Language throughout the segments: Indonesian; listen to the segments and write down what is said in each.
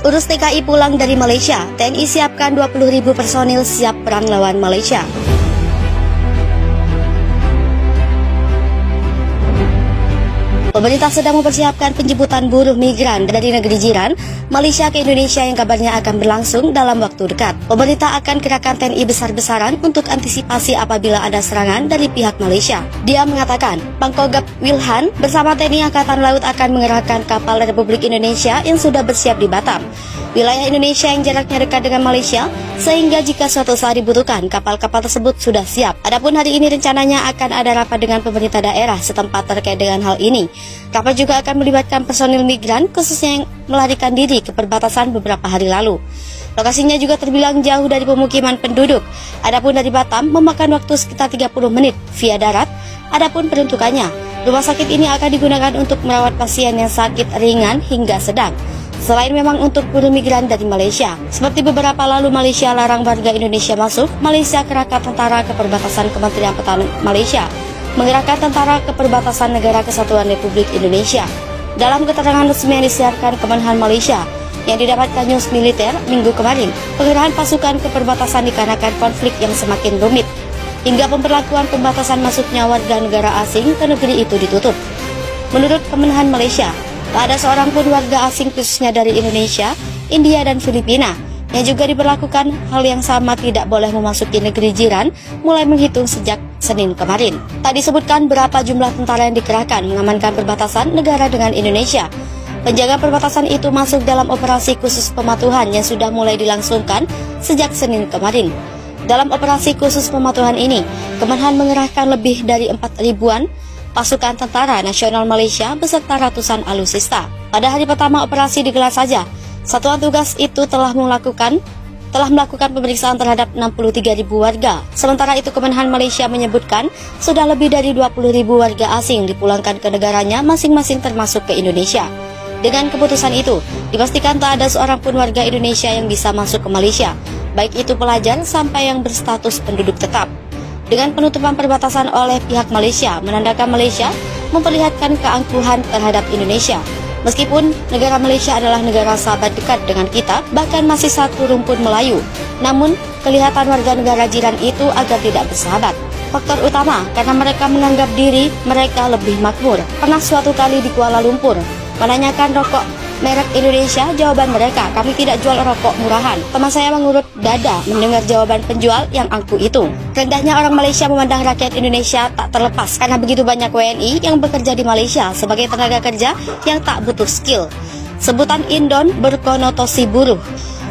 Urus TKI pulang dari Malaysia, TNI siapkan 20.000 personil siap perang lawan Malaysia. Pemerintah sedang mempersiapkan penjemputan buruh migran dari negeri jiran Malaysia ke Indonesia yang kabarnya akan berlangsung dalam waktu dekat. Pemerintah akan kerahkan TNI besar-besaran untuk antisipasi apabila ada serangan dari pihak Malaysia. Dia mengatakan, Pangkogap Wilhan bersama TNI Angkatan Laut akan mengerahkan kapal Republik Indonesia yang sudah bersiap di Batam, wilayah Indonesia yang jaraknya dekat dengan Malaysia, sehingga jika suatu saat dibutuhkan, kapal-kapal tersebut sudah siap. Adapun hari ini rencananya akan ada rapat dengan pemerintah daerah setempat terkait dengan hal ini. Rapat juga akan melibatkan personil migran, khususnya yang melarikan diri ke perbatasan beberapa hari lalu. Lokasinya juga terbilang jauh dari pemukiman penduduk. Adapun dari Batam memakan waktu sekitar 30 menit via darat. Adapun peruntukannya, rumah sakit ini akan digunakan untuk merawat pasien yang sakit ringan hingga sedang. Selain memang untuk buruh migran dari Malaysia, seperti beberapa lalu Malaysia larang warga Indonesia masuk, Malaysia kerahkan tentara ke perbatasan Kementerian Pertahanan Malaysia, mengerahkan tentara ke perbatasan Negara Kesatuan Republik Indonesia. Dalam keterangan resmi yang disiarkan Kemenhan Malaysia, yang didapatkan news militer minggu kemarin, pengerahan pasukan ke perbatasan dikarenakan konflik yang semakin rumit, hingga pemberlakuan pembatasan masuknya warga negara asing ke negeri itu ditutup. Menurut Kemenhan Malaysia, tak ada seorang pun warga asing khususnya dari Indonesia, India dan Filipina yang juga diberlakukan hal yang sama tidak boleh memasuki negeri jiran mulai menghitung sejak Senin kemarin. Tak disebutkan berapa jumlah tentara yang dikerahkan mengamankan perbatasan negara dengan Indonesia. Penjaga perbatasan itu masuk dalam operasi khusus pematuhan yang sudah mulai dilangsungkan sejak Senin kemarin. Dalam operasi khusus pematuhan ini, Kemenhan mengerahkan lebih dari 4.000-an pasukan tentara nasional Malaysia beserta ratusan alutsista. Pada hari pertama operasi digelar saja, satuan tugas itu telah melakukan pemeriksaan terhadap 63.000 warga. Sementara itu Kemenhan Malaysia menyebutkan sudah lebih dari 20.000 warga asing dipulangkan ke negaranya masing-masing termasuk ke Indonesia. Dengan keputusan itu, dipastikan tak ada seorang pun warga Indonesia yang bisa masuk ke Malaysia, baik itu pelajar sampai yang berstatus penduduk tetap. Dengan penutupan perbatasan oleh pihak Malaysia, menandakan Malaysia memperlihatkan keangkuhan terhadap Indonesia. Meskipun negara Malaysia adalah negara sahabat dekat dengan kita, bahkan masih satu rumpun Melayu, namun kelihatan warga negara jiran itu agak tidak bersahabat. Faktor utama karena mereka menganggap diri mereka lebih makmur. Pernah suatu kali di Kuala Lumpur menanyakan rokok merek Indonesia, jawaban mereka, kami tidak jual rokok murahan. Teman saya mengurut dada mendengar jawaban penjual yang angkuh itu. Rendahnya orang Malaysia memandang rakyat Indonesia tak terlepas karena begitu banyak WNI yang bekerja di Malaysia sebagai tenaga kerja yang tak butuh skill. Sebutan Indon berkonotasi buruh.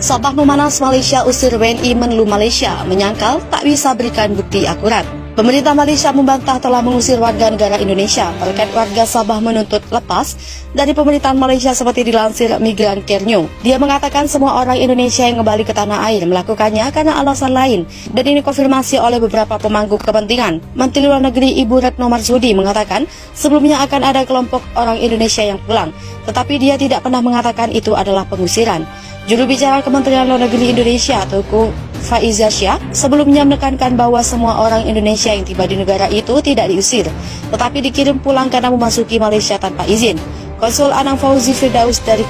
Sabah memanas Malaysia usir WNI Menlu Malaysia, menyangkal tak bisa berikan bukti akurat. Pemerintah Malaysia membantah telah mengusir warga negara Indonesia. Terkait warga Sabah menuntut lepas dari pemerintahan Malaysia seperti dilansir Migran Care News. Dia mengatakan semua orang Indonesia yang kembali ke tanah air melakukannya karena alasan lain. Dan ini konfirmasi oleh beberapa pemangku kepentingan. Menteri Luar Negeri Ibu Retno Marsudi mengatakan sebelumnya akan ada kelompok orang Indonesia yang pulang. Tetapi dia tidak pernah mengatakan itu adalah pengusiran. Juru bicara Kementerian Luar Negeri Indonesia, Teuku Faiza Syah, sebelumnya menekankan bahwa semua orang Indonesia yang tiba di negara itu tidak diusir, tetapi dikirim pulang karena memasuki Malaysia tanpa izin. Konsul Anang Fauzi Firdaus dari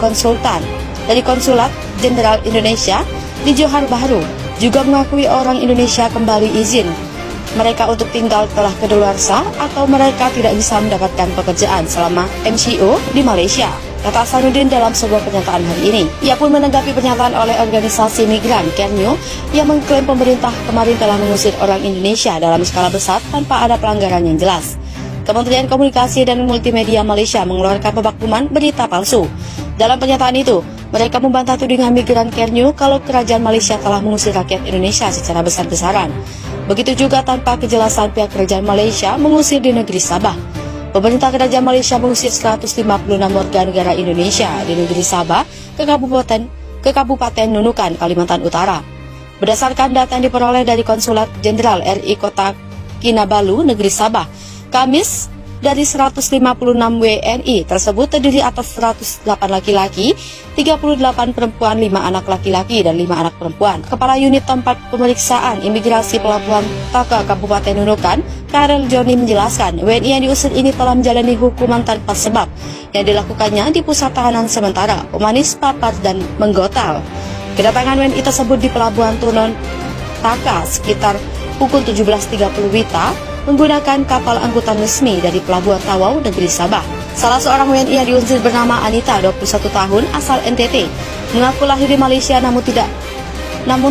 Konsulat Jenderal Indonesia di Johor Bahru juga mengakui orang Indonesia kembali izin mereka untuk tinggal telah kedaluarsa atau mereka tidak bisa mendapatkan pekerjaan selama MCO di Malaysia, kata Sanudin dalam sebuah pernyataan hari ini. Ia pun menanggapi pernyataan oleh organisasi Migran Care News yang mengklaim pemerintah kemarin telah mengusir orang Indonesia dalam skala besar tanpa ada pelanggaran yang jelas. Kementerian Komunikasi dan Multimedia Malaysia mengeluarkan pemakluman berita palsu. Dalam pernyataan itu, mereka membantah tudingan Migran Care News kalau kerajaan Malaysia telah mengusir rakyat Indonesia secara besar-besaran. Begitu juga tanpa kejelasan pihak kerajaan Malaysia mengusir di negeri Sabah. Pemerintah kerajaan Malaysia mengusir 156 warga negara Indonesia di negeri Sabah ke Kabupaten Nunukan, Kalimantan Utara. Berdasarkan data yang diperoleh dari Konsulat Jenderal RI Kota Kinabalu, negeri Sabah, Kamis Dari 156 WNI tersebut terdiri atas 108 laki-laki, 38 perempuan, 5 anak laki-laki, dan 5 anak perempuan. Kepala Unit Tempat Pemeriksaan Imigrasi Pelabuhan Taka Kabupaten Nunukan, Karel Joni menjelaskan, WNI yang diusir ini telah menjalani hukuman tanpa sebab yang dilakukannya di pusat tahanan sementara, Umanis, Papat, dan Menggotal. Kedatangan WNI tersebut di Pelabuhan Tunon Taka sekitar pukul 17.30 WITA menggunakan kapal angkutan resmi dari Pelabuhan Tawau, negeri Sabah. Salah seorang WNI yang diusir bernama Anita, 21 tahun, asal NTT, mengaku lahir di Malaysia namun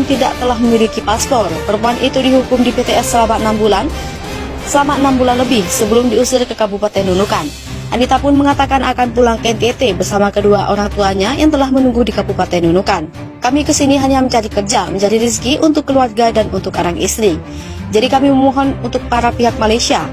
tidak telah memiliki paspor. Perempuan itu dihukum di PTS selama 6 bulan lebih sebelum diusir ke Kabupaten Nunukan. Anita pun mengatakan akan pulang ke NTT bersama kedua orang tuanya yang telah menunggu di Kabupaten Nunukan. Kami kesini hanya mencari kerja, mencari rezeki untuk keluarga dan untuk anak istri. Jadi kami memohon untuk para pihak Malaysia,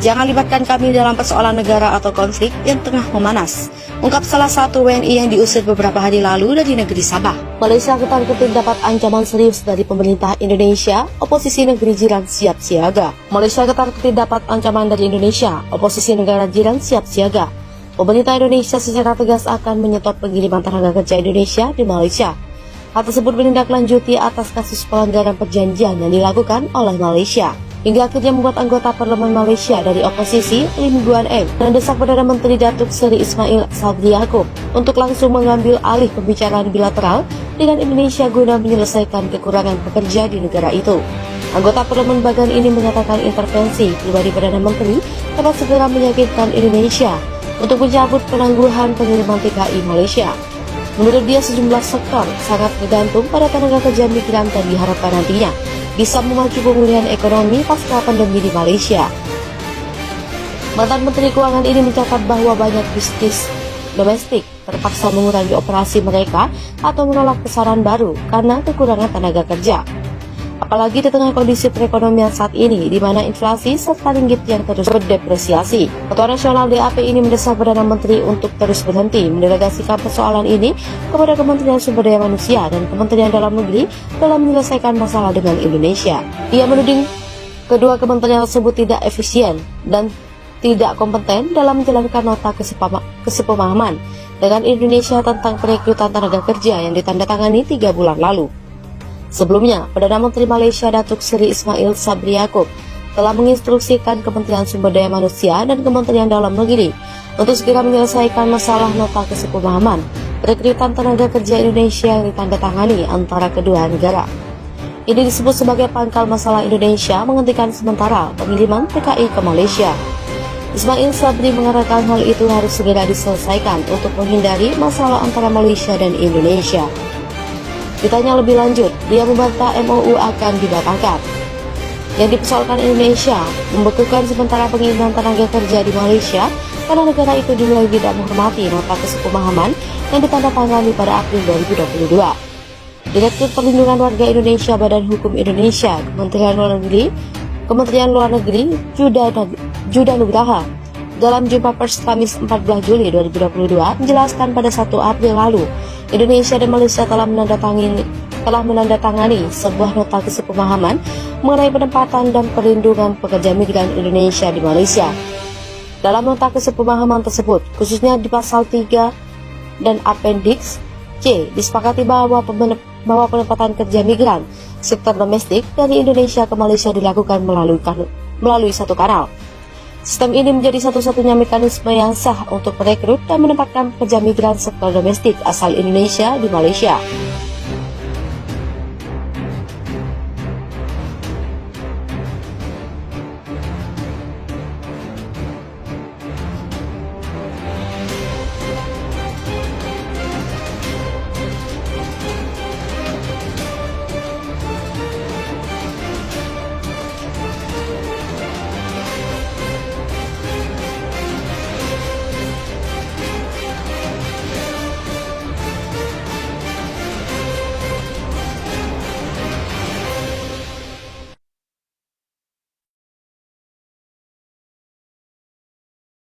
jangan libatkan kami dalam persoalan negara atau konflik yang tengah memanas, ungkap salah satu WNI yang diusir beberapa hari lalu dari negeri Sabah. Malaysia ketar-ketir dapat ancaman serius dari pemerintah Indonesia, oposisi negeri jiran siap siaga. Malaysia ketar-ketir dapat ancaman dari Indonesia, oposisi negara jiran siap siaga. Pemerintah Indonesia secara tegas akan menyetop pengiriman tenaga kerja Indonesia di Malaysia. Hal tersebut menindaklanjuti atas kasus pelanggaran perjanjian yang dilakukan oleh Malaysia, hingga akhirnya membuat anggota parlemen Malaysia dari oposisi, Lim Guan Eng, mendesak Perdana Menteri Datuk Seri Ismail Sabri Yaakob untuk langsung mengambil alih pembicaraan bilateral dengan Indonesia guna menyelesaikan kekurangan pekerja di negara itu. Anggota parlemen bagan ini menyatakan intervensi pribadi Perdana Menteri dapat segera meyakinkan Indonesia untuk mencabut penangguhan pengiriman TKI Malaysia. Menurut dia, sejumlah sektor sangat bergantung pada tenaga kerja migran dan diharapkan nantinya bisa memacu pemulihan ekonomi pasca pandemi di Malaysia. Mantan Menteri Keuangan ini mencatat bahwa banyak bisnis domestik terpaksa mengurangi operasi mereka atau menolak pesanan baru karena kekurangan tenaga kerja. Apalagi di tengah kondisi perekonomian saat ini, di mana inflasi serta ringgit yang terus berdepresiasi. Ketua Nasional DAP ini mendesak Perdana Menteri untuk terus berhenti mendelegasikan persoalan ini kepada Kementerian Sumber Daya Manusia dan Kementerian Dalam Negeri dalam menyelesaikan masalah dengan Indonesia. Ia menuding kedua kementerian tersebut tidak efisien dan tidak kompeten dalam menjalankan nota kesepemahaman dengan Indonesia tentang perekrutan tenaga kerja yang ditandatangani 3 bulan lalu. Sebelumnya, Perdana Menteri Malaysia Datuk Seri Ismail Sabri Yaakob telah menginstruksikan Kementerian Sumber Daya Manusia dan Kementerian Dalam Negeri untuk segera menyelesaikan masalah nota kesepemahaman perekrutan tenaga kerja Indonesia yang ditandatangani antara kedua negara. Ini disebut sebagai pangkal masalah Indonesia menghentikan sementara pengiriman TKI ke Malaysia. Ismail Sabri mengatakan hal itu harus segera diselesaikan untuk menghindari masalah antara Malaysia dan Indonesia. Ditanya lebih lanjut, dia membantah MOU akan dibatalkan. Yang dipersoalkan Indonesia membekukan sementara pengiriman tenaga kerja di Malaysia karena negara itu dinilai tidak menghormati nota kesepemahaman yang ditandatangani pada April 2022. Direktur Perlindungan Warga Indonesia Badan Hukum Indonesia Kementerian Luar Negeri Juda Nugraha dalam jumpa pers Kamis 14 Juli 2022 menjelaskan pada 1 April lalu Indonesia dan Malaysia telah menandatangani sebuah nota kesepemahaman mengenai penempatan dan perlindungan pekerja migran Indonesia di Malaysia. Dalam nota kesepemahaman tersebut, khususnya di pasal 3 dan Appendix C, disepakati bahwa penempatan kerja migran sektor domestik dari Indonesia ke Malaysia dilakukan melalui satu kanal. Sistem ini menjadi satu-satunya mekanisme yang sah untuk merekrut dan menempatkan pekerja migran sektor domestik asal Indonesia di Malaysia.